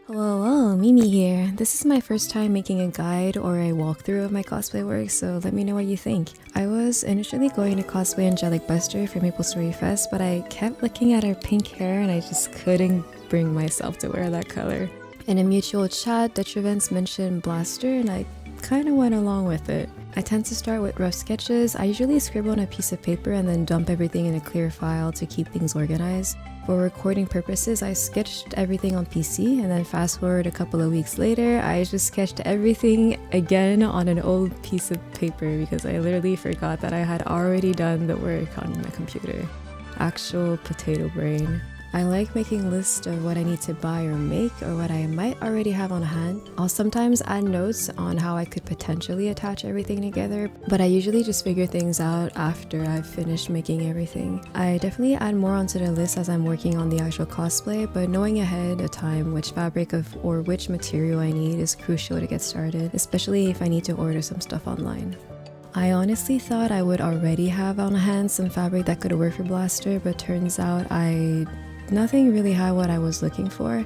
Hello, Mimi here. This is my first time making a guide or a walkthrough of my cosplay work, so let me know what you think. I was initially going to cosplay Angelic Buster for MapleStory Fest, but I kept looking at her pink hair and I just couldn't bring myself to wear that color. In a mutual chat, Detrivents mentioned Blaster and I kind of went along with it. I tend to start with rough sketches. I usually scribble on a piece of paper and then dump everything in a clear file to keep things organized. For recording purposes, I sketched everything on PC, and then fast forward a couple of weeks later, I just sketched everything again on an old piece of paper because I literally forgot that I had already done the work on my computer. Actual potato brain. I like making lists of what I need to buy or make or what I might already have on hand. I'll sometimes add notes on how I could potentially attach everything together, but I usually just figure things out after I've finished making everything. I definitely add more onto the list as I'm working on the actual cosplay, but knowing ahead of time which fabric or which material I need is crucial to get started, especially if I need to order some stuff online. I honestly thought I would already have on hand some fabric that could work for Blaster, but turns out nothing really had what I was looking for.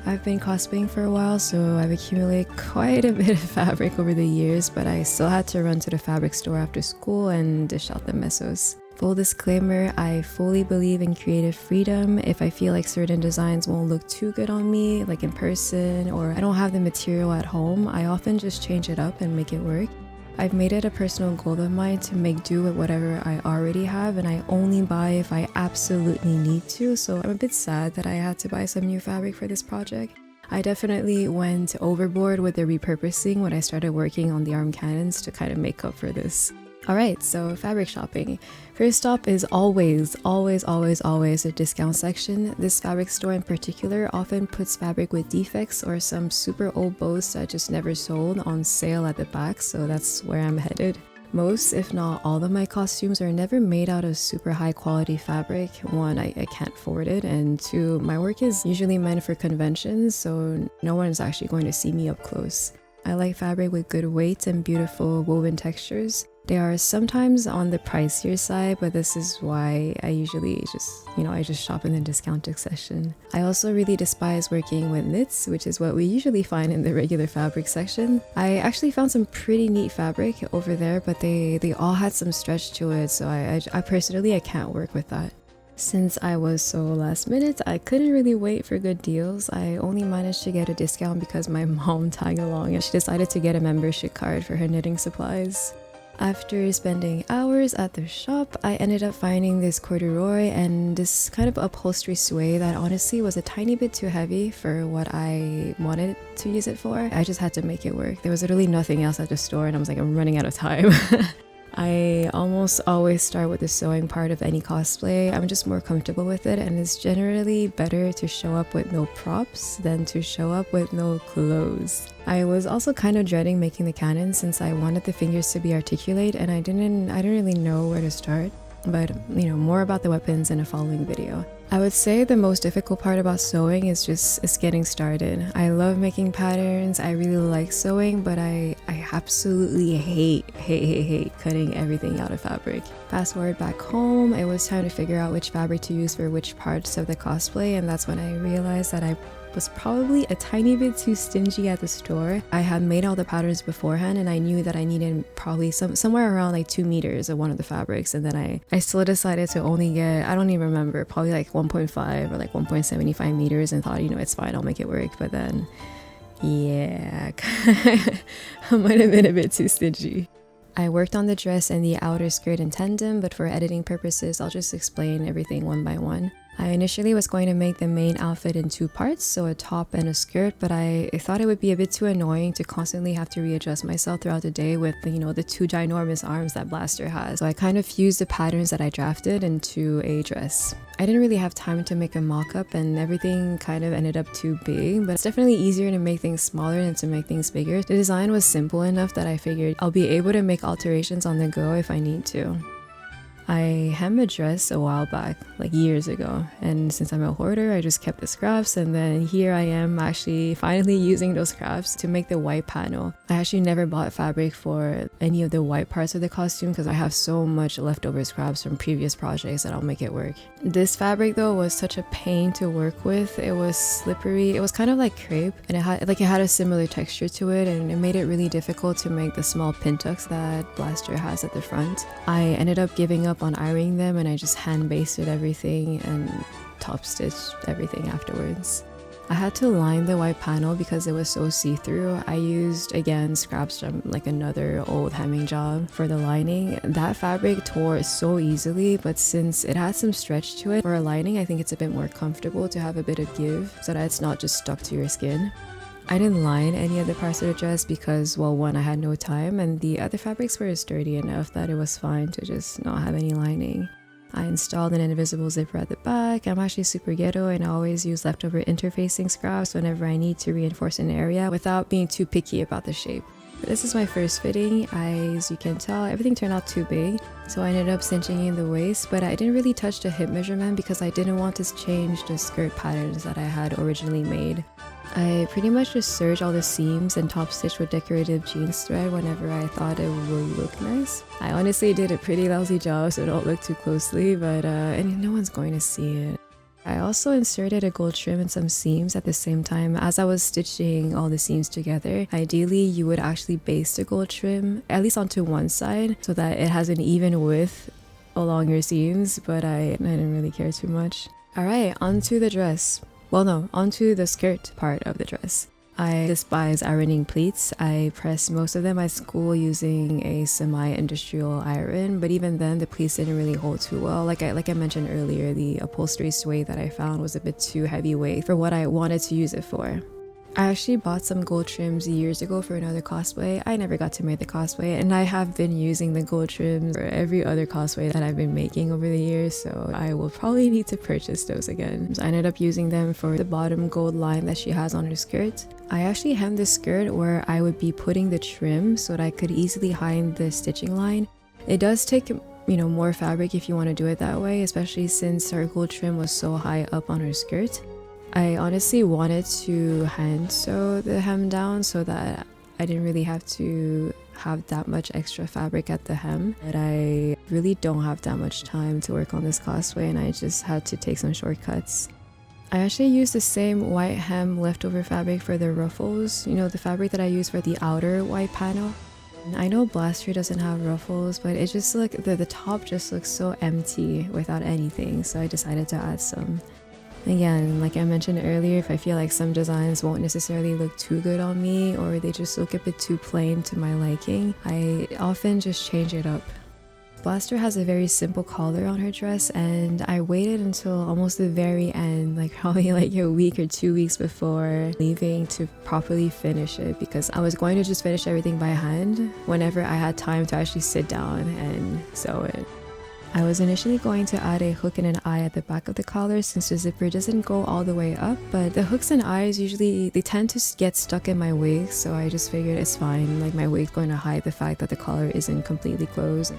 I've been cosplaying for a while, so I've accumulated quite a bit of fabric over the years, but I still had to run to the fabric store after school and dish out the mesos. Full disclaimer, I fully believe in creative freedom. If I feel like certain designs won't look too good on me, like in person, or I don't have the material at home, I often just change it up and make it work. I've made it a personal goal of mine to make do with whatever I already have, and I only buy if I absolutely need to, so I'm a bit sad that I had to buy some new fabric for this project. I definitely went overboard with the repurposing when I started working on the arm cannons to kind of make up for this. Alright, so fabric shopping. First stop is always a discount section. This fabric store in particular often puts fabric with defects or some super old bows that just never sold on sale at the back, so that's where I'm headed. Most, if not all of my costumes are never made out of super high quality fabric. One, I can't afford it, and two, my work is usually meant for conventions, so no one is actually going to see me up close. I like fabric with good weight and beautiful woven textures. They are sometimes on the pricier side, but this is why I usually just shop in the discounted section. I also really despise working with knits, which is what we usually find in the regular fabric section. I actually found some pretty neat fabric over there, but they all had some stretch to it, so I personally can't work with that. Since I was so last minute, I couldn't really wait for good deals. I only managed to get a discount because my mom tagged along and she decided to get a membership card for her knitting supplies. After spending hours at the shop, I ended up finding this corduroy and this kind of upholstery suede that honestly was a tiny bit too heavy for what I wanted to use it for. I just had to make it work. There was literally nothing else at the store and I was like, I'm running out of time. I almost always start with the sewing part of any cosplay. I'm just more comfortable with it, and it's generally better to show up with no props than to show up with no clothes. I was also kind of dreading making the cannon since I wanted the fingers to be articulate and I didn't really know where to start. But more about the weapons in a following video. I would say the most difficult part about sewing is getting started. I love making patterns, I really like sewing, but I absolutely hate cutting everything out of fabric. Fast forward back home, it was time to figure out which fabric to use for which parts of the cosplay, and that's when I realized that I was probably a tiny bit too stingy at the store. I had made all the patterns beforehand and I knew that I needed probably somewhere around like 2 meters of one of the fabrics, and then I still decided to only get, I don't even remember, probably like 1.5 or like 1.75 meters and thought, it's fine, I'll make it work. But then, yeah, I might have been a bit too stingy. I worked on the dress and the outer skirt in tandem, but for editing purposes, I'll just explain everything one by one. I initially was going to make the main outfit in 2 parts, so a top and a skirt, but I thought it would be a bit too annoying to constantly have to readjust myself throughout the day with, the 2 ginormous arms that Blaster has. So I kind of fused the patterns that I drafted into a dress. I didn't really have time to make a mock-up and everything kind of ended up too big, but it's definitely easier to make things smaller than to make things bigger. The design was simple enough that I figured I'll be able to make alterations on the go if I need to. I hemmed a dress a while back, like years ago, and since I'm a hoarder, I just kept the scraps, and then here I am actually finally using those scraps to make the white panel. I actually never bought fabric for any of the white parts of the costume because I have so much leftover scraps from previous projects that I'll make it work. This fabric though was such a pain to work with. It was slippery, it was kind of like crepe, and it had a similar texture to it, and it made it really difficult to make the small pin tucks that Blaster has at the front. I ended up giving up on ironing them, and I just hand basted everything and top stitched everything afterwards. I had to line the white panel because it was so see-through. I used, again, scraps from like another old hemming job for the lining. That fabric tore so easily, but since it had some stretch to it, for a lining I think it's a bit more comfortable to have a bit of give so that it's not just stuck to your skin. I didn't line any of the parts of the dress because, well, one, I had no time, and the other fabrics were sturdy enough that it was fine to just not have any lining. I installed an invisible zipper at the back. I'm actually super ghetto and I always use leftover interfacing scraps whenever I need to reinforce an area without being too picky about the shape. But this is my first fitting. As you can tell, everything turned out too big, so I ended up cinching in the waist, but I didn't really touch the hip measurement because I didn't want to change the skirt patterns that I had originally made. I pretty much just serged all the seams and top stitched with decorative jeans thread whenever I thought it would look nice. I honestly did a pretty lousy job, so don't look too closely, but and no one's going to see it. I also inserted a gold trim in some seams at the same time as I was stitching all the seams together. Ideally, you would actually baste the gold trim, at least onto one side, so that it has an even width along your seams, but I didn't really care too much. Alright, onto the dress. Well, no, onto the skirt part of the dress. I despise ironing pleats. I pressed most of them at school using a semi-industrial iron, but even then the pleats didn't really hold too well. Like I mentioned earlier, the upholstery suede that I found was a bit too heavyweight for what I wanted to use it for. I actually bought some gold trims years ago for another cosplay. I never got to make the cosplay, and I have been using the gold trims for every other cosplay that I've been making over the years, so I will probably need to purchase those again. So I ended up using them for the bottom gold line that she has on her skirt. I actually hemmed the skirt where I would be putting the trim so that I could easily hide the stitching line. It does take more fabric if you want to do it that way, especially since her gold trim was so high up on her skirt. I honestly wanted to hand sew the hem down so that I didn't really have to have that much extra fabric at the hem, but I really don't have that much time to work on this cosplay and I just had to take some shortcuts. I actually used the same white hem leftover fabric for the ruffles, the fabric that I used for the outer white panel. I know Blaster doesn't have ruffles, but it just the top just looks so empty without anything, so I decided to add some. Again, like I mentioned earlier, if I feel like some designs won't necessarily look too good on me or they just look a bit too plain to my liking, I often just change it up. Blaster has a very simple collar on her dress, and I waited until almost the very end, like probably like a week or 2 weeks before leaving to properly finish it because I was going to just finish everything by hand whenever I had time to actually sit down and sew it. I was initially going to add a hook and an eye at the back of the collar since the zipper doesn't go all the way up, but the hooks and eyes usually they tend to get stuck in my wig, so I just figured it's fine, like my wig's going to hide the fact that the collar isn't completely closed.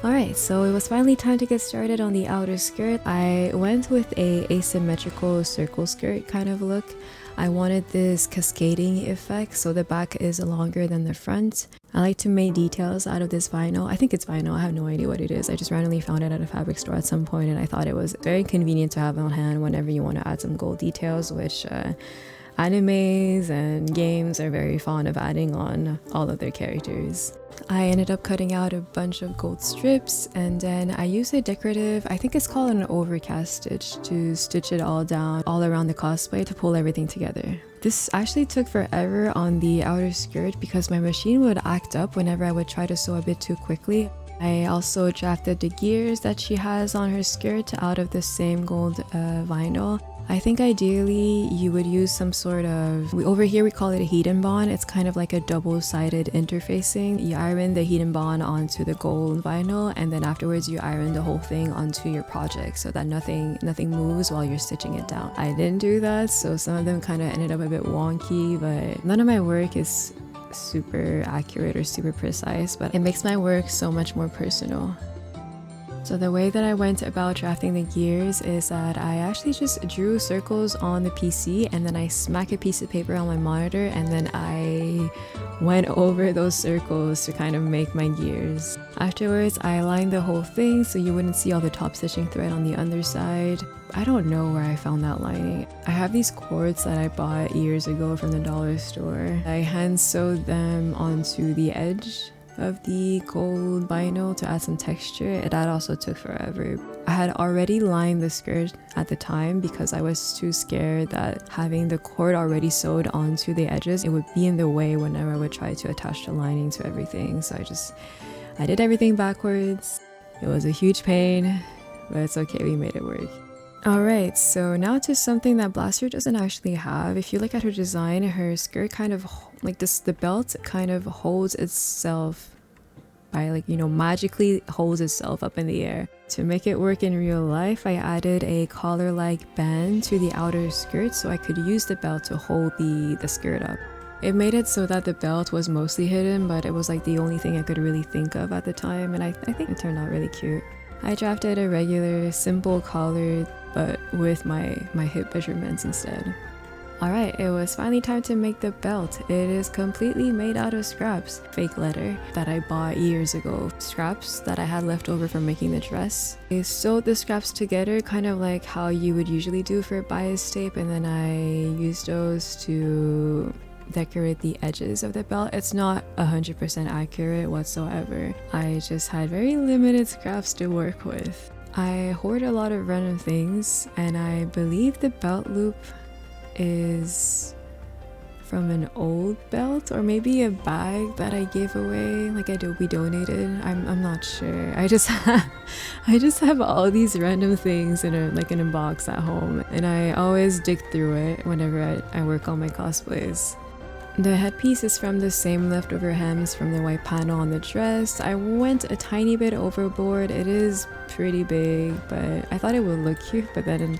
Alright, so it was finally time to get started on the outer skirt. I went with a asymmetrical circle skirt kind of look. I wanted this cascading effect so the back is longer than the front. I like to make details out of this vinyl. I think it's vinyl, I have no idea what it is. I just randomly found it at a fabric store at some point and I thought it was very convenient to have on hand whenever you want to add some gold details, which animes and games are very fond of adding on all of their characters. I ended up cutting out a bunch of gold strips and then I used a decorative, I think it's called an overcast stitch, to stitch it all down all around the cosplay to pull everything together. This actually took forever on the outer skirt because my machine would act up whenever I would try to sew a bit too quickly. I also drafted the gears that she has on her skirt out of the same gold vinyl. I think ideally you would use some sort of, over here we call it a heat and bond. It's kind of like a double-sided interfacing. You iron the heat and bond onto the gold vinyl and then afterwards you iron the whole thing onto your project so that nothing moves while you're stitching it down. I didn't do that, so some of them kind of ended up a bit wonky, but none of my work is super accurate or super precise, but it makes my work so much more personal. So the way that I went about drafting the gears is that I actually just drew circles on the PC and then I smack a piece of paper on my monitor and then I went over those circles to kind of make my gears. Afterwards, I aligned the whole thing so you wouldn't see all the top stitching thread on the underside. I don't know where I found that lining. I have these cords that I bought years ago from the dollar store. I hand sewed them onto the edge of the gold vinyl to add some texture. That also took forever. I had already lined the skirt at the time because I was too scared that having the cord already sewed onto the edges, it would be in the way whenever I would try to attach the lining to everything. So I did everything backwards. It was a huge pain, but it's okay, we made it work. Alright, so now to something that Blaster doesn't actually have. If you look at her design, her skirt kind of, like this, the belt kind of holds itself by magically holds itself up in the air. To make it work in real life, I added a collar-like band to the outer skirt so I could use the belt to hold the skirt up. It made it so that the belt was mostly hidden, but it was like the only thing I could really think of at the time, and I think it turned out really cute. I drafted a regular, simple collar, but with my hip measurements instead. Alright, it was finally time to make the belt. It is completely made out of scraps. Fake leather that I bought years ago. Scraps that I had left over from making the dress. I sewed the scraps together kind of like how you would usually do for bias tape, and then I used those to decorate the edges of the belt. It's not 100% accurate whatsoever. I just had very limited scraps to work with. I hoard a lot of random things, and I believe the belt loop is from an old belt or maybe a bag that I gave away, like we donated. I'm not sure. I just have all these random things in a box at home, and I always dig through it whenever I work on my cosplays. The headpiece is from the same leftover hems from the white panel on the dress. I went a tiny bit overboard. It is pretty big, but I thought it would look cute, but then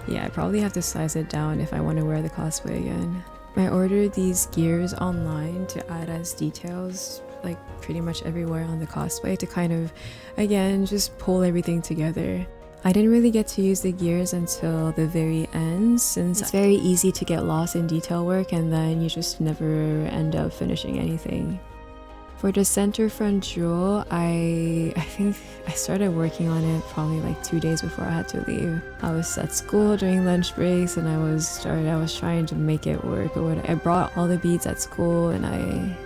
yeah, I probably have to size it down if I want to wear the cosplay again. I ordered these gears online to add as details like pretty much everywhere on the cosplay to kind of, again, just pull everything together. I didn't really get to use the gears until the very end, since it's very easy to get lost in detail work and then you just never end up finishing anything. For the center front jewel, I think I started working on it probably like 2 days before I had to leave. I was at school during lunch breaks and I was trying to make it work. I brought all the beads at school, and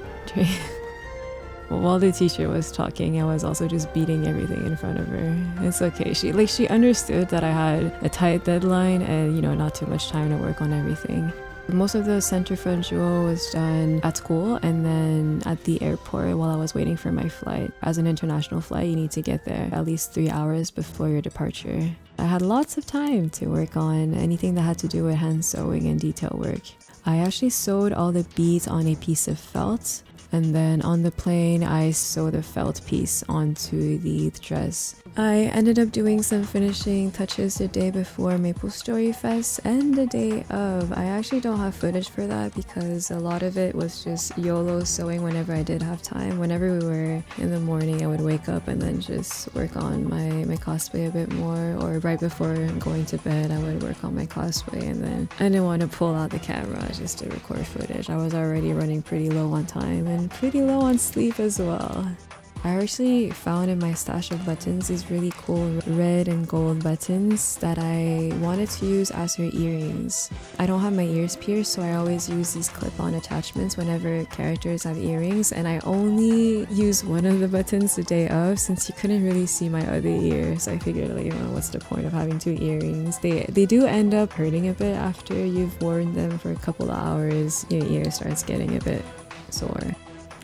while the teacher was talking, I was also just beating everything in front of her. It's okay. She understood that I had a tight deadline and not too much time to work on everything. Most of the center front jewel was done at school and then at the airport while I was waiting for my flight. As an international flight, you need to get there at least 3 hours before your departure. I had lots of time to work on anything that had to do with hand sewing and detail work. I actually sewed all the beads on a piece of felt, and then on the plane I sewed a felt piece onto the dress. I ended up doing some finishing touches the day before MapleStory Fest and the day of. I actually don't have footage for that because a lot of it was just YOLO sewing whenever I did have time. Whenever we were in the morning, I would wake up and then just work on my cosplay a bit more, or right before going to bed I would work on my cosplay, and then I didn't want to pull out the camera just to record footage. I was already running pretty low on time and pretty low on sleep as well. I actually found in my stash of buttons these really cool red and gold buttons that I wanted to use as her earrings. I don't have my ears pierced, so I always use these clip-on attachments whenever characters have earrings, and I only used one of the buttons the day of since you couldn't really see my other ear, so I figured what's the point of having 2 earrings? They do end up hurting a bit after you've worn them for a couple of hours. Your ear starts getting a bit sore.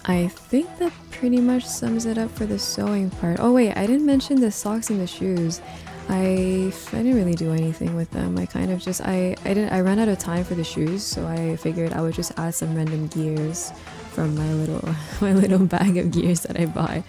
I think that pretty much sums it up for the sewing part. Oh wait, I didn't mention the socks and the shoes. I didn't really do anything with them. I kind of just, I ran out of time for the shoes, so I figured I would just add some random gears from my little bag of gears that I bought.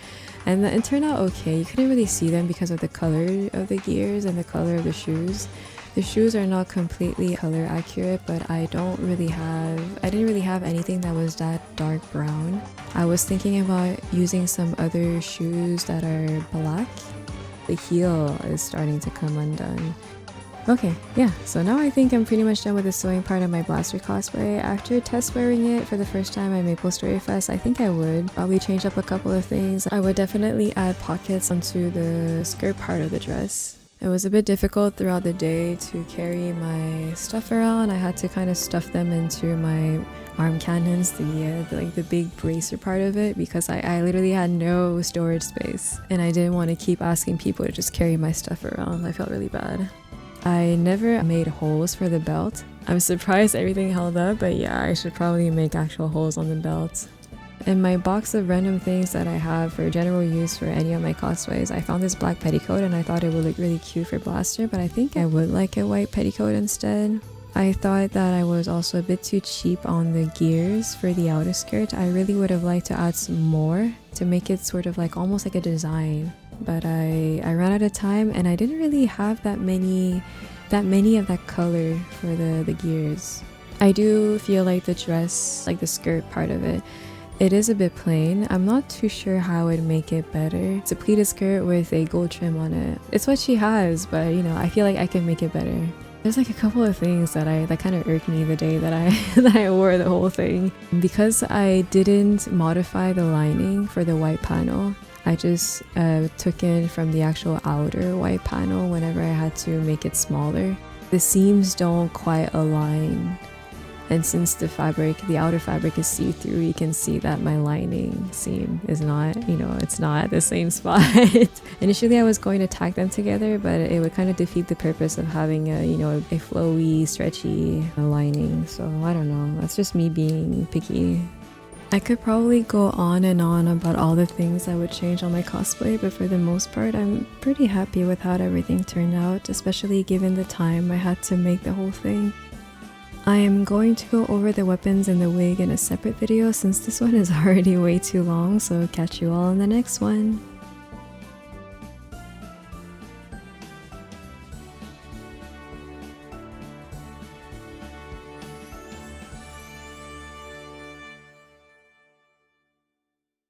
And it turned out okay. You couldn't really see them because of the color of the gears and the color of the shoes. The shoes are not completely color accurate, but I didn't really have anything that was that dark brown. I was thinking about using some other shoes that are black. the heel is starting to come undone. Okay, yeah, so now I think I'm pretty much done with the sewing part of my blaster cosplay. After test wearing it for the first time at MapleStory Fest, I think I would probably change up a couple of things. I would definitely add pockets onto the skirt part of the dress. It was a bit difficult throughout the day to carry my stuff around. I had to kind of stuff them into my arm cannons, the big bracer part of it, because I literally had no storage space and I didn't want to keep asking people to just carry my stuff around. I felt really bad. I never made holes for the belt. I'm surprised everything held up, but yeah, I should probably make actual holes on the belt. In my box of random things that I have for general use for any of my cosplays, I found this black petticoat and I thought it would look really cute for Blaster, but I think I would like a white petticoat instead. I thought that I was also a bit too cheap on the gears for the outer skirt. I really would have liked to add some more to make it sort of like almost like a design. But I ran out of time and I didn't really have that many of that color for the gears. I do feel like the dress, like the skirt part of it, it is a bit plain. I'm not too sure how I'd make it better. It's a pleated skirt with a gold trim on it. It's what she has, but you know, I feel like I can make it better. There's like a couple of things that kind of irked me the day that I wore the whole thing. Because I didn't modify the lining for the white panel, I just took in from the actual outer white panel whenever I had to make it smaller. The seams don't quite align. And since the outer fabric is see-through, you can see that my lining seam is not, it's not at the same spot. Initially I was going to tack them together, but it would kind of defeat the purpose of having a flowy, stretchy lining. So I don't know, that's just me being picky. I could probably go on and on about all the things I would change on my cosplay, but for the most part, I'm pretty happy with how everything turned out, especially given the time I had to make the whole thing. I am going to go over the weapons and the wig in a separate video since this one is already way too long, so catch you all in the next one.